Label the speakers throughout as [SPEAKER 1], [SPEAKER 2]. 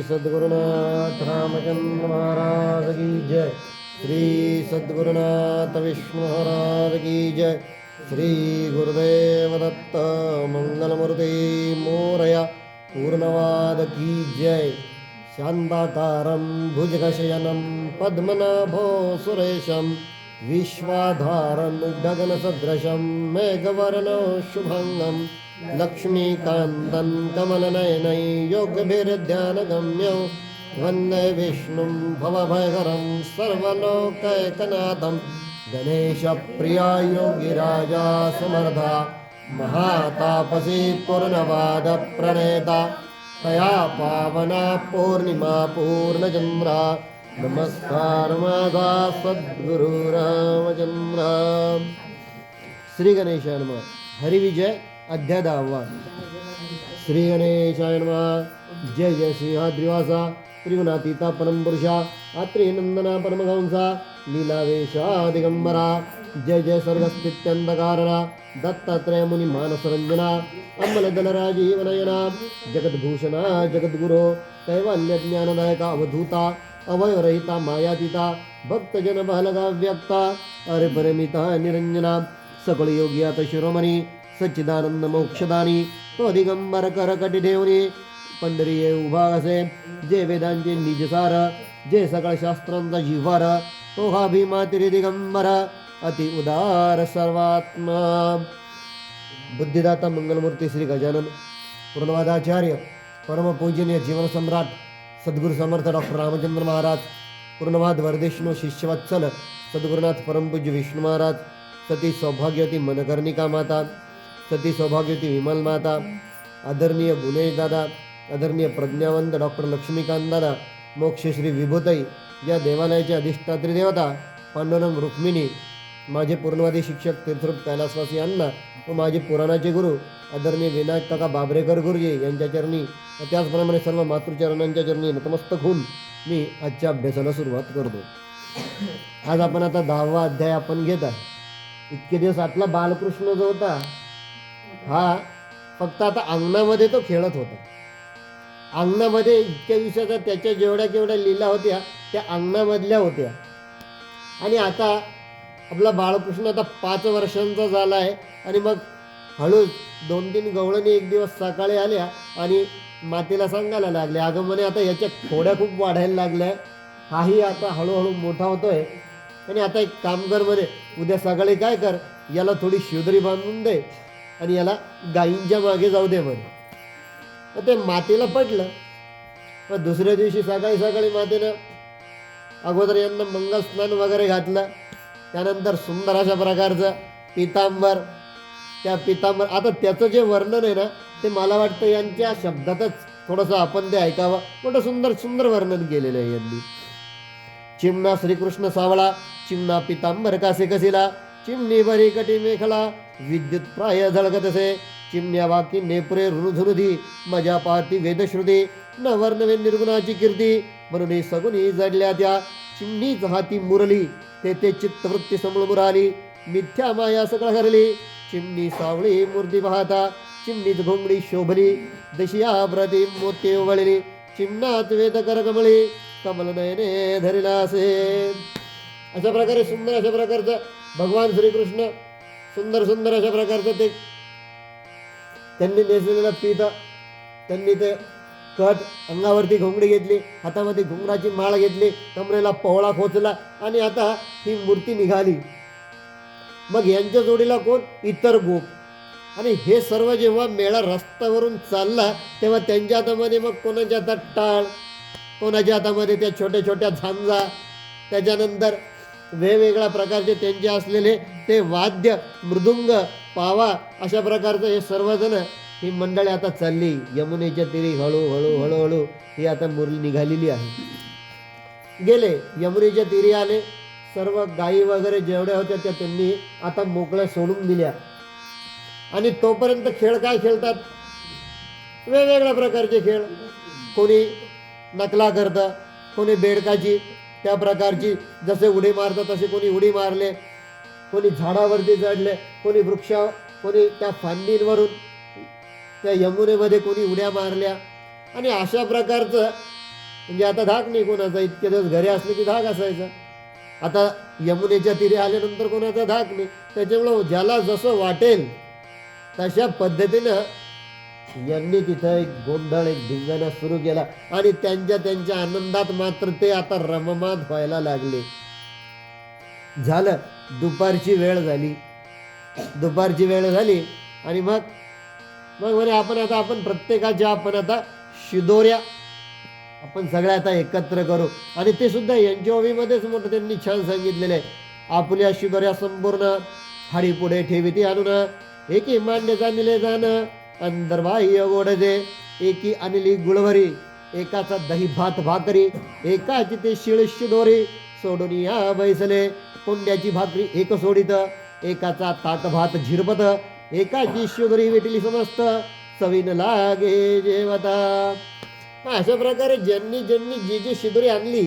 [SPEAKER 1] सद्गुरुनाथ रामचंद्र महाराज की जय। श्री सद्गुरुनाथ विष्णु महाराज की जय। श्री गुरुदेव दत्त मंगलमूर्ति मोरया पूर्णवाद की जय। शांताकारं भुजगशयनं पद्मनाभो सुरेशं विश्वाधारं गगनसदृशं मेघवर्णो शुभंगं लक्ष्मीकान्तं कमलनयनं योगभिर्ध्यानगम्यं वन्दे विष्णुं भवभयहरं सर्वलोकैकनाथं गणेशप्रिया योगिराजा समर्था महातापसी पूर्णवादप्रणेता तया पावना पौर्णिमा पूर्णचंद्रा नमस्कार माझा सद्गुरु रामचंद्र। श्री गणेशाय नमः। हरिविजय अध्याय 10वा। श्री गणेशाय नमः। जय जय सिंहाद्रिवासा त्रिगुणातीता परमपुरुषा आत्रेयनंदना परमहंसा लीलावेशा दिगंबरा जय जय सर्गस्थित्यंधकारणा दत्तात्रय मुनि मानसरंजना अम्बलदलराजीवनयना जगद्भूषणा जगद्गुरो कैवल्य ज्ञानदायका अवधूता अवयरहिता मायातीता भक्तजन बहलगा व्यक्ता अरिपरमिता निरंजना सकळ योगियात शिरोमणी सच्चिदानंद मोक्षदानी तो दिगंबर कर कटी ठेवणी पंढरीये उभा असे जे वेदांचे निजसार जे सकळ शास्त्रांचा जिव्हार तो हा भीमा तिरी दिगंबर अति उदार सर्वात्मा। बुद्धिदाता मंगलमूर्ती श्री गजानन पूर्णवादाचार्य परमपूजनीय जीवन सम्राट सद्गुरु समर्थ डॉक्टर रामचंद्र महाराज पूर्णवाद वरदेशनो शिष्यवत्सल सद्गुरुनाथ परमपूज्य विष्णू महाराज सती सौभाग्यवती मनकर्णिका माता सती सौभाग्यवती विमल माता आदरणीय गुणेश दादा आदरणीय प्रज्ञावंत डॉक्टर लक्ष्मीकांत दादा मोक्षश्री विभूताई या देवालयाचे अधिष्ठात्री देवता पांडुरंग रुक्मिणी माझे पूर्णवादी शिक्षक तीर्थरूप कैलासवासी अण्णा व माझे पुराणाचे गुरु आदरणीय विनायक काका बाबरेकर गुरुजी यांच्या चरणी व त्याचप्रमाणे सर्व मातृचरणांच्या चरणी नतमस्तक होऊन मी आजच्या अभ्यासाला सुरुवात करतो। आज आपण आता 10वा अध्याय आपण घेत आहे। इतके दिवस आतला बालकृष्ण जो होता हा फक्त आता अंगणामध्ये तो खेळत होता। अंगणामध्ये इतक्या दिवसाचा त्याच्या जेवढ्या केवढ्या लीला होत्या त्या अंगणामधल्या होत्या आणि आता आपला बाळकृष्ण आता 5 वर्षांचा झाला आहे आणि मग हळू 2-3 गवळणी एक दिवस सकाळी आल्या आणि मातेला सांगायला लागले अगं म्हणे आता याच्या खोड्या खूप वाढायला लागल्या हाही आता हळूहळू मोठा होतोय आणि आता एक काम कर म्हणे उद्या सकाळी काय कर याला थोडी शिवदरी बांधून दे आणि याला गायींच्या मागे जाऊ दे म्हणे। ते मातेला पटलं। मग दुसऱ्या दिवशी सकाळी सकाळी मातेनं अगोदर यांना मंगल स्नान वगैरे घातलं त्यानंतर सुंदर अशा प्रकारचं पितांबर त्या पितांबर आता त्याचं जे वर्णन आहे ना ते मला वाटतं यांच्या शब्दातच थोडंसं आपण ते ऐकावं। मोठं सुंदर सुंदर वर्णन केलेलं आहे यांनी। चिमणा श्रीकृष्ण सावळा चिमणा पितांबर कासे कसिला चिमणी बरी कटी मेखला विद्युत प्राय झळकत असे चिमण्या वाकी नेपुरे ऋणधुरुधी मजा पाहती वेदश्रुती न वर्णवे निर्गुणाची कीर्ती म्हणून सगुनी जडल्या त्या चिमणीच हाती मुरली ते चित्तवृत्ती समोर मुराली मिथ्या माया सगळं हरली चिमणी सावळी मूर्ती पाहता चिमणीच घोंगडी शोभली दशिया प्रति मोती उघळली चिमणात वेद कर कमळी कमल नयने धरिला असे। अशा प्रकारे सुंदर अशा प्रकारचं भगवान श्रीकृष्ण सुंदर सुंदर अशा प्रकारचं ते त्यांनी नेसलेलं पीत त्यांनी ते कट अंगावरती घोंगडी घेतली हातामध्ये घुंगराची माळ घेतली कमरेला पवळा खोचला आणि आता ही मूर्ती निघाली। मग यांच्या जोडीला कोण इतर गोप आणि हे सर्व जेव्हा मेळा रस्त्यावरून चालला तेव्हा त्यांच्या हातामध्ये मग कोणाच्या हातात टाळ कोणाच्या हातामध्ये त्या छोट्या छोट्या झांजा त्याच्यानंतर वेगवेगळ्या प्रकारचे त्यांचे असलेले ते वाद्य मृदुंग पावा अशा प्रकारचं हे सर्वजण ही मंडळी आता चालली यमुनेच्या तीरी हळूहळू हळूहळू ही आता मुरली निघालेली आहे। गेले यमुनेच्या तीरी आले सर्व गायी वगैरे जेवढ्या होत्या त्या त्यांनी आता मोकळ्या सोडून दिल्या आणि तोपर्यंत खेळ काय खेळतात वेगवेगळ्या प्रकारचे खेळ कोणी नकला करतं कोणी बेडकाची त्या प्रकारची जसे उडी मारतात तसे कोणी उडी मारले कोणी झाडावरती चढले कोणी वृक्षा कोणी त्या फांदींवरून त्या यमुनेमध्ये कोणी उड्या मारल्या आणि अशा प्रकारचं म्हणजे आता धाक नाही कोणाचा, इतके दिवस घरी असले की धाक असायचा. आता यमुनेच्या तीरी आल्यानंतर कोणाचा धाक नाही. त्याच्यामुळं ज्याला जसं वाटेल तशा पद्धतीनं यांनी तिथं एक गोंधळ, एक धिंगाणा सुरू केला आणि त्यांच्या आनंदात मात्र ते आता रममाण व्हायला लागले. झालं, दुपारची वेळ झाली. दुपारची वेळ झाली आणि मग म्हणे आपण प्रत्येकाच्या आता शिदोऱ्या आपण सगळ्या आता एकत्र करू. आणि ते सुद्धा यांच्या ओवीमध्येच मोठं त्यांनी छान सांगितलेलं आहे. आपल्या शिदोऱ्या संपूर्ण हाडी पुढे ठेविती आणून एकी मांडे जाणले जाणं अंतर्बाह्य गोडजे, एकी आणली गुळवरी, एकाचा दही भात भाकरी, एकाची ते शिळ शिदोरी सोडून या बैसले. कोंड्याची भाकरी एक सोडित, एकाचा ताक भात झिरपत, एकाची शिदोरी वेटली समस्त चवीन लागे जेवता. अशा प्रकारे ज्यांनी जी जी शिदोरी आणली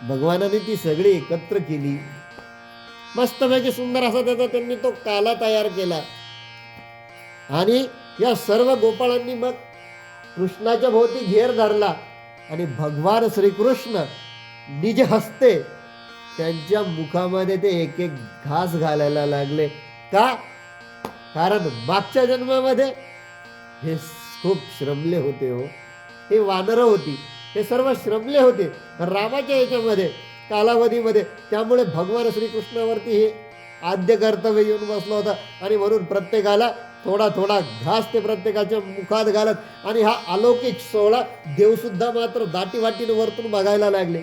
[SPEAKER 1] भगवानाने ती सगळी एकत्र केली. मस्तपैकी सुंदर असा त्याचा त्यांनी तो काला तयार केला. आणि या सर्व गोपाळांनी मग कृष्णाच्या भोवती घेर धरला आणि भगवान श्रीकृष्ण निज हस्ते त्यांच्या मुखामध्ये ते एक एक घास घालायला लागले. का? कारण मागच्या जन्मामध्ये हे खूप श्रमले होते. हो, हे वानरं होती, हे सर्व श्रमले होते रामाच्या याच्यामध्ये कालावधीमध्ये. त्यामुळे भगवान श्रीकृष्णावरती हे आद्य कर्तव्य येऊन बसला होता. आणि म्हणून प्रत्येकाला थोडा थोडा घास ते प्रत्येकाच्या मुखात घालत आणि हा अलौकिक सोहळा देवसुद्धा मात्र दाटीवाटीने वरतून बघायला लागले.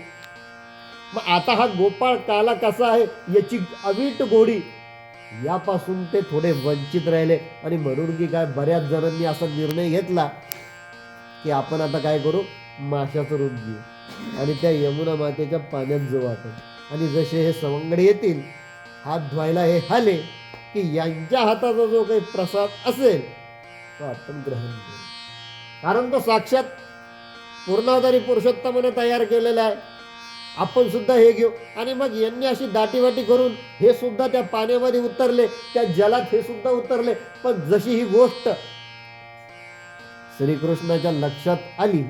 [SPEAKER 1] मग आता हा गोपाळ काला कसा आहे याची अवीट गोडी यापासून ते थोडे वंचित राहिले. आणि म्हणून की काय बऱ्याच जणांनी असा निर्णय घेतला की आपण आता काय करू, माशाचं रूप घेऊ आणि त्या यमुना मातेच्या पाण्यात जाऊ आपण. आणि जसे हे सवंगडे येतील हात धुवायला हे आले की यांच्या हाताचा जो काही प्रसाद असेल तो आपण ग्रहण करू. कारण तो साक्षात पूर्णावतारी पुरुषोत्तमाने तयार केलेला आहे. आपण सुद्धा हे घेऊ. आणि मग यांनी अशी दाटीवाटी करून हे सुद्धा त्या पाण्यामध्ये उतरले, त्या जलात हे सुद्धा उतरले. पण जशी ही गोष्ट श्रीकृष्णाच्या लक्षात आली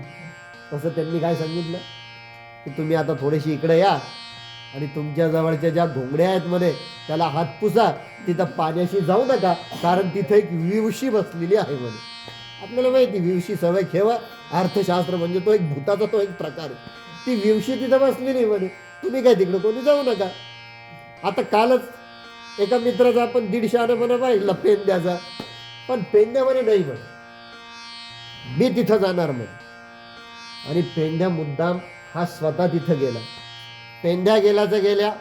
[SPEAKER 1] तसं त्यांनी काय सांगितलं की तुम्ही आता थोडीशी इकडे या आणि तुमच्या जवळच्या ज्या घोंगड्या आहेत म्हणे त्याला हात पुसा, तिथं पाण्याशी जाऊ नका कारण तिथे एक विवशी बसलेली आहे म्हणे. आपल्याला माहिती विवशी सवय ठेवा, अर्थशास्त्र म्हणजे तो एक भूताचा तो एक प्रकार आहे. ती विवशी तिथं बसलेली म्हणे, तुम्ही काय तिकडे कोणी जाऊ नका. आता कालच एका मित्राचा आपण 150 आणा पाहिजे पेंद्याचा, पण पेंद्यामध्ये नाही म्हणे, मी तिथं जाणार म्हणे. आणि पेंद्या मुद्दाम हा स्वतः तिथं गेला. पेंद्या गेल्या.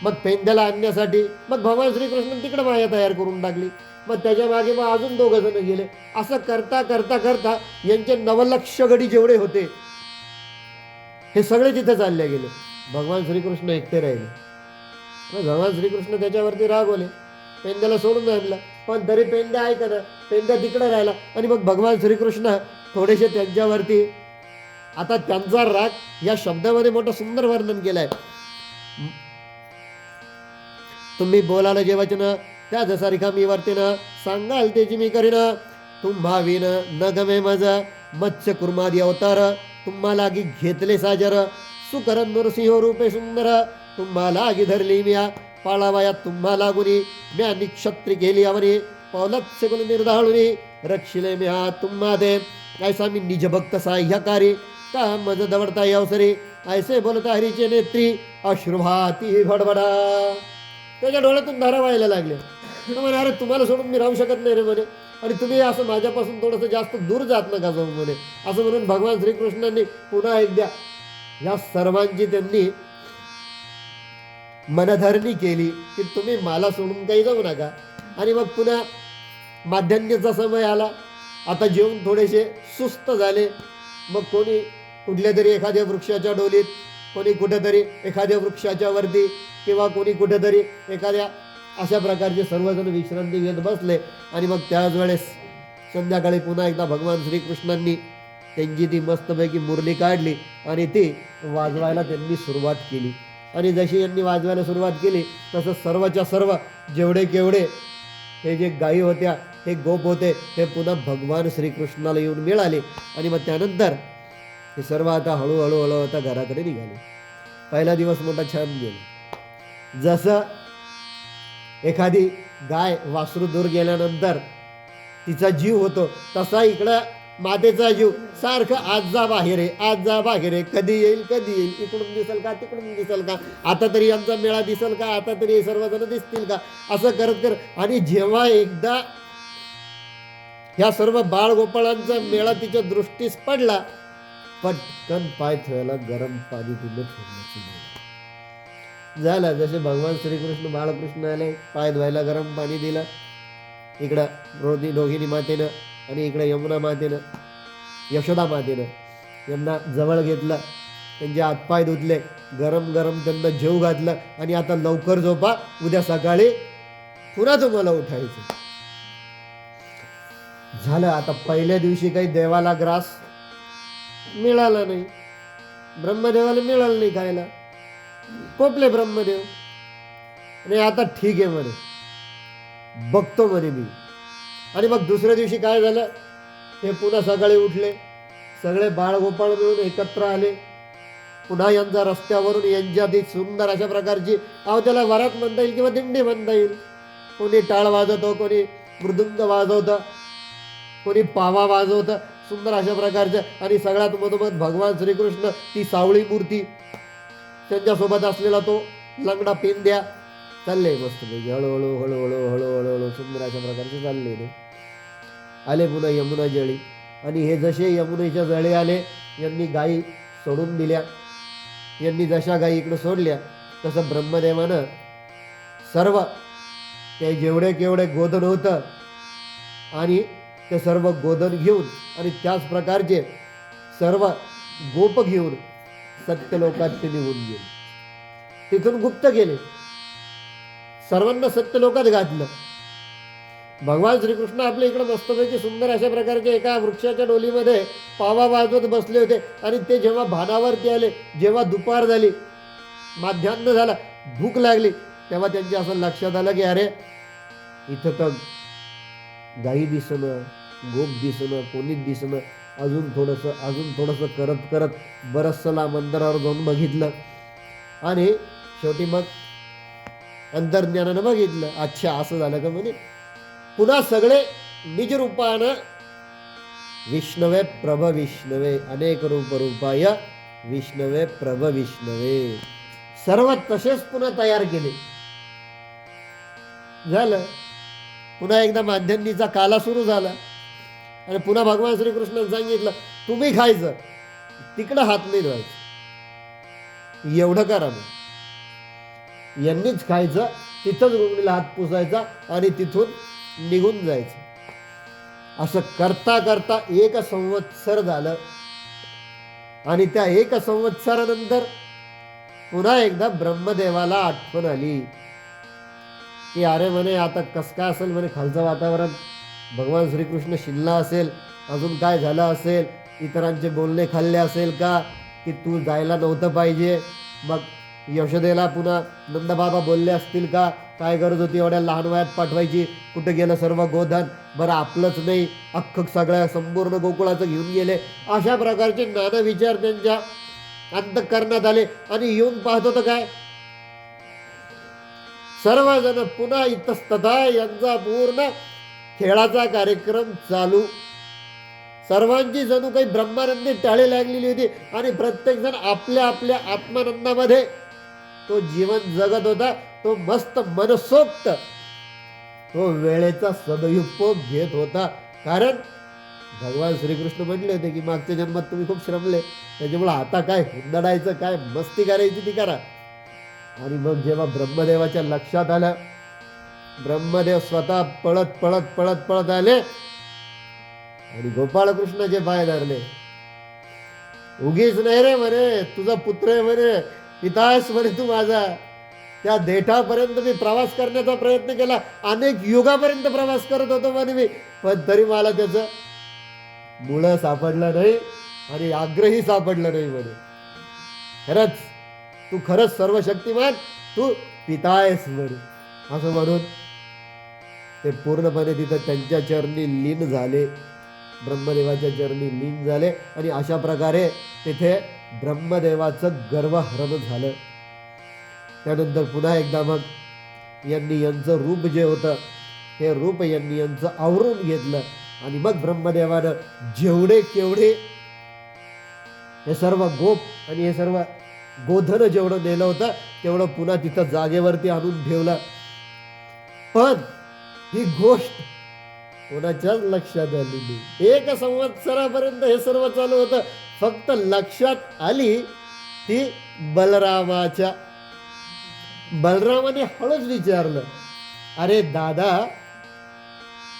[SPEAKER 1] मग पेंद्याला आणण्यासाठी मग भगवान श्रीकृष्ण तिकडे माया तयार करून टाकली. मग त्याच्या मागे मग अजून 2 जण गेले. असं करता करता करता यांचे 9 लक्ष गडी जेवढे होते हे सगळे तिथे चालले गेले. भगवान श्रीकृष्ण एकटे राहिले. मग भगवान श्रीकृष्ण त्याच्यावरती रागवले, पेंद्याला सोडून आणला. पण तरी पेंद्या ऐका ना, पेंद्या तिकडे राहिला. आणि मग भगवान श्रीकृष्ण थोडेसे त्यांच्यावरती, आता त्यांचा राग या शब्दामध्ये मोठं सुंदर वर्णन केलंय. तुम्ही बोलाल जे वचन त्या जसा रिकामी वर्तेन, सांगाल त्याची मी करीन. तुम्हा विन न गमे मज, मत्स्य कुर्मादी अवतार, तुम्हाला गी घेतले साजर, सुकर नरसिंह रूपे सुंदर, तुम्हाला गी धरली म्या, पाळावाया तुम्हाला गुनी, म्या निक्षत्री केली आवनी, पावलत सेकुल निर्धाळुनी, रक्षिले म्या तुम्हा दे, ऐसा मी निज भक्त साह्यकारी, का मज दवडता अवसरी, ऐसे बोलता हरीचे नेत्री, अश्रुभाती भडबडा. त्याच्या डोळ्यातून धारा व्हायला लागले. म्हणे अरे तुम्हाला सोडून मी राहू शकत नाही रे म्हणे, आणि तुम्ही असं माझ्यापासून थोडंसं जास्त दूर जात नका जाऊ म्हणे. असं म्हणून भगवान श्रीकृष्णांनी पुन्हा एकदा या सर्वांची त्यांनी मनधरणी केली की तुम्ही मला सोडून काही जाऊ नका. आणि मग पुन्हा माध्यान्हाचा समय आला. आता जेवून थोडेसे सुस्त झाले. मग कोणी कुठल्या तरी एखाद्या वृक्षाच्या डोलीत, कोणी कुठेतरी एखाद्या वृक्षाच्या वरती, किंवा कोणी कुठेतरी एखाद्या अशा प्रकारचे सर्वजण विश्रांती घेत बसले. आणि मग त्याच वेळेस संध्याकाळी पुन्हा एकदा भगवान श्रीकृष्णांनी त्यांची ती मस्तपैकी मुरली काढली आणि ती वाजवायला त्यांनी सुरुवात केली. आणि जशी यांनी वाजवायला सुरुवात केली तसं सर्वच्या सर्व जेवढे केवढे हे जे गायी होत्या, हे गोप होते, हे पुन्हा भगवान श्रीकृष्णाला येऊन मिळाले. आणि मग त्यानंतर हे सर्व आता हळूहळू हळू आता घराकडे निघाले. पहिला दिवस मोठा छान गेला. जसं एखादी गाय वासरू दूर गेल्यानंतर तिचा जीव होतो, तसा इकडं मातेचा जीव सारखं आज जा बाहेर आहे, आज जा बाहेर आहे, कधी येईल कधी येईल, इकडून दिसेल का तिकडून दिसेल का, आता तरी यांचा मेळा दिसेल का, आता तरी सर्वजण दिसतील का, असं करत कर. आणि जेव्हा एकदा ह्या सर्व बाळगोपाळांचा मेळा तिच्या दृष्टीस पडला, पटकन पाय ठेवायला गरम पाणी तिने ठेवण्याची झालं. जसे भगवान श्रीकृष्ण बाळकृष्ण आले, पाय धुवायला गरम पाणी दिलं. इकडं रोहिणी मातेनं आणि इकडे यमुना मातेनं, यशोदा मातेनं यांना जवळ घेतलं, त्यांचे हातपाय धुतले, गरम गरम त्यांना जेव घातलं. आणि आता लवकर झोपा, उद्या सकाळी पुन्हा तुम्हाला उठायचं. झालं. आता पहिल्या दिवशी काही देवाला ग्रास मिळाला नाही, ब्रह्मदेवाला मिळालं नाही खायला, कोपले ब्रह्मदेव. आणि आता ठीक आहे म्हणे, बघतो म्हणे मी. आणि मग दुसऱ्या दिवशी काय झालं, हे पुन्हा सकाळी उठले, सगळे बाळगोपाळ मिळून एकत्र आले. पुन्हा यांचा रस्त्यावरून यांच्या ती सुंदर अशा प्रकारची, त्याला वरात म्हणता येईल किंवा दिंडी म्हणता येईल. कोणी टाळ वाजवतो, कोणी मृदुंग वाजवतं, कोणी पावा वाजवतं, सुंदर अशा प्रकारचं. आणि सगळ्यात मधोमध भगवान श्रीकृष्ण, ती सावळी मूर्ती, त्यांच्यासोबत असलेला तो लंगडा पेंद्या, चालले मस्तपैकी हळूहळू हळूहळू हळूहळू हळू सुंदर अशा प्रकारचे चालले. आले पुन्हा यमुना जळी. आणि हे जसे यमुनेच्या जळी आले, यांनी गायी सोडून दिल्या. यांनी जशा गायी इकडं सोडल्या, तसं ब्रह्मदेवानं सर्व ते जेवढे केवढे गोधन होतं आणि ते सर्व गोधन घेऊन आणि त्याच प्रकारचे सर्व गोप घेऊन सत्यलोकात ते निघून गेले. तिथून गुप्त गेले, सर्वांना सत्यलोकात घातलं. भगवान श्रीकृष्ण आपल्या इकडे मस्तपैकी सुंदर अशा प्रकारचे एका वृक्षाच्या डोलीमध्ये पावा वाजवत बसले होते. आणि ते जेव्हा भानावरती आले, जेव्हा दुपार झाली, माध्यान्ह झाला, भूक लागली, तेव्हा त्यांच्या असं लक्षात आलं की अरे, इथं तर गाई दिसणं, गोप दिसणं, कोणीच दिसणं. अजून थोडंसं करत करत बरचसं मंदिरावर जाऊन बघितलं. आणि शेवटी मग अंतर्ज्ञानानं बघितलं, अच्छा असं झालं का म्हणे. पुन्हा सगळे निज रूपानं विष्णवे प्रभ विष्णवे, अनेक रूप रूपाय विष्णवे प्रभ विष्णवे, सर्व तसेच पुन्हा तयार केले. झालं. पुन्हा एकदा माध्यन्नीचा काला सुरू झाला. आणि पुन्हा भगवान श्रीकृष्णाने सांगितलं, तुम्ही खायचं, तिकडं हात नाही धुवायचं, एवढं करा मग. यांनीच खायचं, तिथंच गोंगडीला हात पुसायचा आणि तिथून निघून जायचं. असं करता करता 1 संवत्सर झालं. आणि त्या 1 संवत्सरानंतर पुन्हा एकदा ब्रह्मदेवाला आठवण आली की अरे म्हणे, आता कसं काय असेल म्हणे खालचं वातावरण, भगवान श्रीकृष्ण शिल्ला असेल, अजून काय झालं असेल, इतरांचे बोलणे खाल्ले असेल का, की तू जायला नव्हतं पाहिजे. मग यशोदेला पुन्हा नंदबाबा बोलले असतील का, काय गरज होती एवढ्या लहान वयात पाठवायची, कुठं गेलं सर्व गोधन, बरं आपलंच नाही अख्खं सगळ्या संपूर्ण गोकुळाचं घेऊन गेले. अशा प्रकारचे नाना विचार त्यांच्या अंतःकरणात आले. आणि येऊन पाहत होतं काय, सर्वजण पुन्हा इतस्ततः यांचा पूर्ण खेळाचा कार्यक्रम चालू. सर्वांची जणू काही ब्रह्मानंदी टाळे लागलेली होती. आणि प्रत्येक जण आपल्या आपल्या आत्मानंदामध्ये तो जीवन जगत होता. तो मस्त मनसोक्त तो वेळेचा सदुपयोग घेत होता. कारण भगवान श्रीकृष्ण म्हणले होते की मागच्या जन्मात तुम्ही खूप श्रमले, त्याच्यामुळे आता काय हुंदडायचं, काय मस्ती करायची ती करा. आणि मग जेव्हा ब्रह्मदेवाच्या लक्षात आलं, ब्रह्मदेव स्वतः पळत पळत पळत पळत आले आणि गोपाळकृष्णाचे पाय धरले. उगीच नाही रे म्हणे, तुझा पुत्र आहे म्हणे, पितास म्हणे तू माझा. त्या देठापर्यंत मी प्रवास करण्याचा प्रयत्न केला, अनेक युगापर्यंत प्रवास करत होतो म्हणे मी, पण तरी मला त्याचं मुळं सापडलं नाही आणि आग्रही सापडलं नाही म्हणे. खरंच तू खरंच सर्वशक्तिमान, तू पिता आहेस म्हणे. असं म्हणून ते पूर्णपणे तिथं त्यांच्या चरणी लीन झाले. ब्रह्मदेवाच्या चरणी लीन झाले आणि अशा प्रकारे तिथे ब्रह्मदेवाचं गर्वहरण झालं. त्यानंतर पुन्हा एकदा मग यांनी यांचं रूप जे होतं हे रूप यांनी यांचं आवरून घेतलं आणि मग ब्रह्मदेवानं जेवढे केवढे हे सर्व गोप आणि हे सर्व गोधन जेवढं नेलं होतं तेवढं पुन्हा तिथं जागेवरती आणून ठेवलं. पण ही गोष्ट कोणाच्याच लक्षात आली नाही. 1 संवत्सरापर्यंत हे सर्व चालू होतं. फक्त लक्षात आली ती बलरामाच्या. बलरामाने हळूच विचारलं, अरे दादा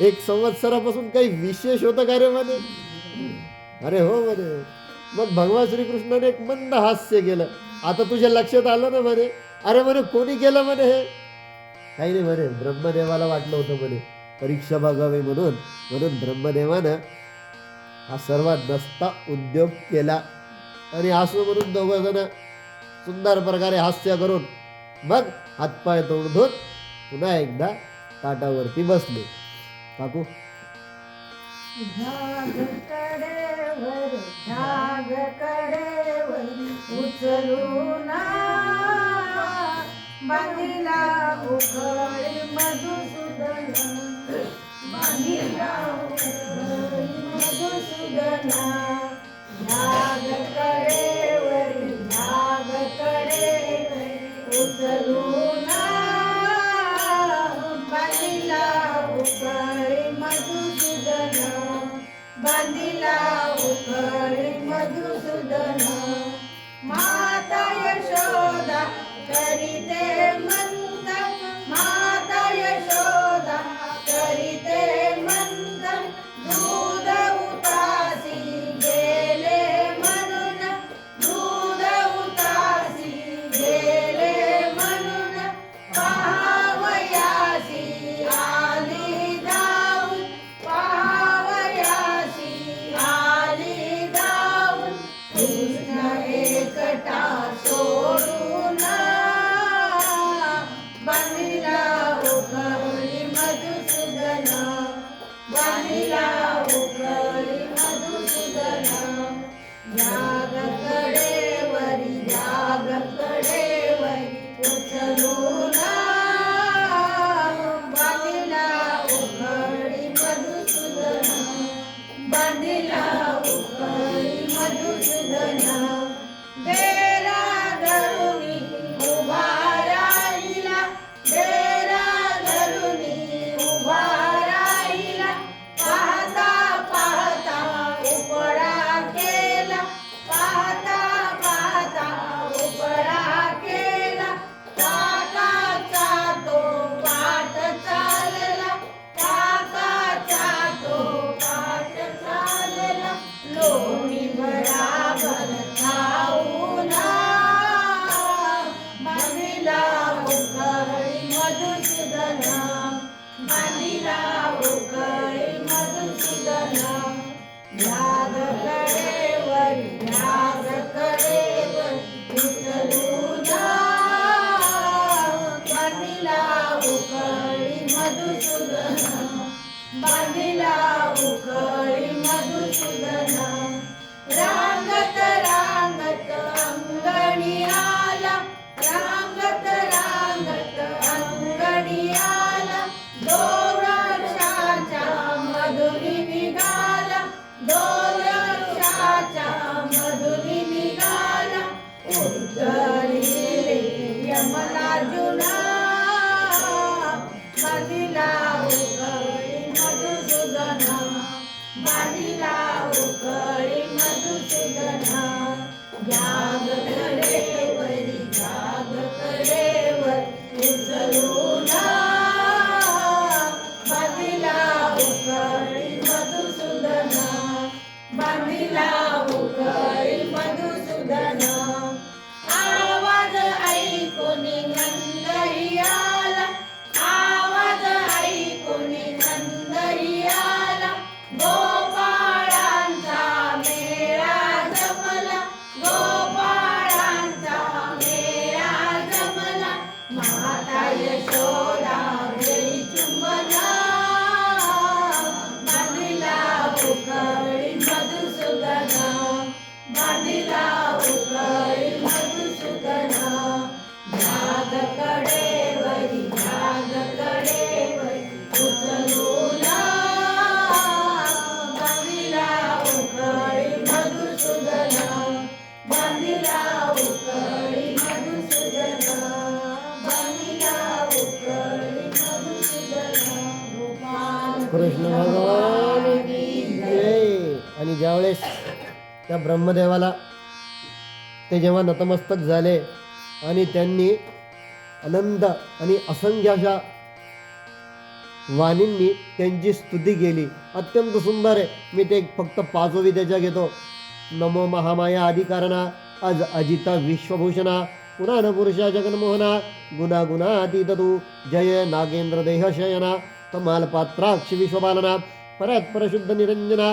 [SPEAKER 1] 1 संवत्सरापासून काही विशेष होतं का रे म्हणे. अरे हो म्हणे. मग भगवान श्रीकृष्णाने एक मंद हास्य केलं. आता तुझ्या लक्षात आलं ना म्हणे. अरे म्हणे कोणी केलं म्हणे हे. काही नाही म्हणे, ब्रह्मदेवाला वाटलं होतं म्हणे परीक्षा बघावी म्हणून ब्रह्मदेवानं हा सर्वात नसता उद्योग केला. आणि असं म्हणून दोघं जण सुंदर प्रकारे हास्य करून मग हातपाय तोंड धुत पुन्हा एकदा ताटावरती बसले. काकू
[SPEAKER 2] झाग कडेवर उचलून बांधिला उघड मधुसूदन, बांधिला उघड मधुसूदन. झाग कडेवर उचलून बांधिला उघड मधुसूदन, बांधिला उघड मधुसूदन. माता यशोदा करीते मंथन, माता यशोदा करीते मंथन. दूध उतासी गेले कडेवरी झाग कडेवरी उचलूला बांधिला उखळी मधुसूदन बांधिला उखळी मधुसूदन बांधिला उखळी मधुसूदन गोपाल
[SPEAKER 1] कृष्ण भगवान की जय. आणि ज्यावेळेस त्या ब्रह्मदेवाला ते जेव्हा नतमस्तक झाले आणि त्यांनी आनंद आणि असंख्य अशा वाणींनी त्यांची स्तुती केली. अत्यंत सुंदर आहे. मी ते फक्त 5 ओवी त्याच्या घेतो. नमो महामाया अधिकारणा अज अजिता विश्वभूषणा पुराण पुरुषा जगन्मोहना गुणागुणातीत तू जय नागेंद्र देह शयना कमालपात्राक्ष विश्वपालना परात्परशुद्ध निरंजना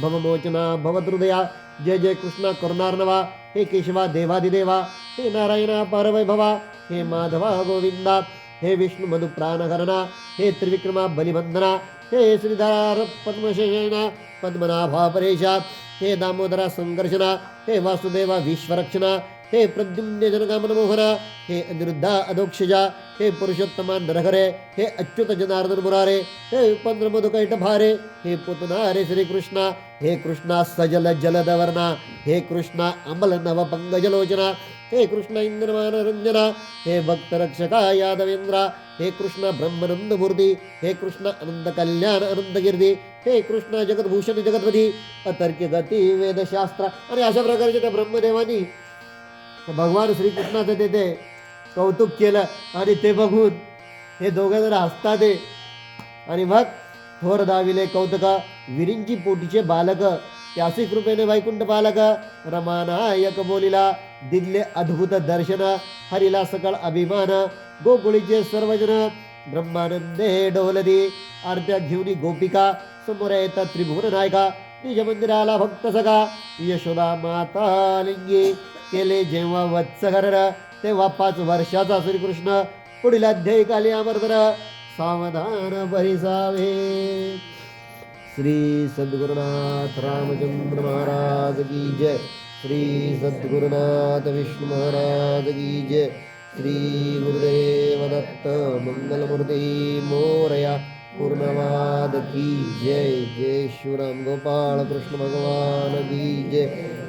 [SPEAKER 1] भवमोचना भवदृदया जय जय कृष्णा करुणार्णवा हे केशवा देवादिदेवा हे नारायणा पारवैभवा हे माधवा गोविंदा हे विष्णु मधु प्राणहरणा हे त्रिविक्रमा बलिबंधना हे श्रीधर पद्मशयना पद्मनाभा परेशा हे दामोदरा संघर्षणा हे वासुदेवा विश्वरक्षणा हे प्रद्युम्न जनकामन मोहना हे अनिरुद्धा अधोक्षजा हे पुरुषोत्तमा नरहरे हे अच्युत जनार्दन मुरारे हे उपंद्र मधुकैट भारे हे पुतनारे श्रीकृष्णा हे कृष्णा सजल जलदवर्णा हे कृष्णा अमल नव पंगजलोचना हे कृष्ण इंद्रमान रंजना हे भक्त रक्षका यादवेंद्रा हे कृष्ण ब्रह्मानंद मूर्ती हे कृष्ण अनंत कल्याण अनंत कीर्ती हे कृष्ण जगद्भूषण जगतपती अतर्क्य गती वेदशास्त्र. आणि अशा प्रकारचे त्या ब्रह्मदेवानी भगवान श्रीकृष्णाचं तेथे कौतुक केलं आणि ते बघून हे दोघं जण हसतात आहे. आणि मग थोर दाविले कौतुका विरिंची पोटीचे बालक त्यासी कृपेने वैकुंठ पालक रमानायक बोलिला दिले अद्भुत दर्शन हरिला सकळ अभिमान गोकुळीचे सर्वजन ब्रह्मानंदे डोलदी आरत्या घेऊन गोपिका समोर येतात त्रिभुवन नायका निज मंदिराला भक्त सखा यशोदा माता लिंगी केले जेव्हा वत्सकर तेव्हा 5 वर्षाचा श्रीकृष्ण पुढील अध्यायी काली अमरतर सावधान परिसावे. श्री सद्गुरुनाथ रामचंद्र महाराज की जय. श्री सद्गुरुनाथ विष्णु महाराज की जय. श्री गुरुदेव दत्त मंगलमूर्ती मोरया पूर्णवाद की जय. जय शिवराम गोपाळ कृष्ण भगवान की जय.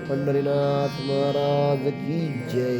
[SPEAKER 1] पंढरीनाथ महाराज की जय.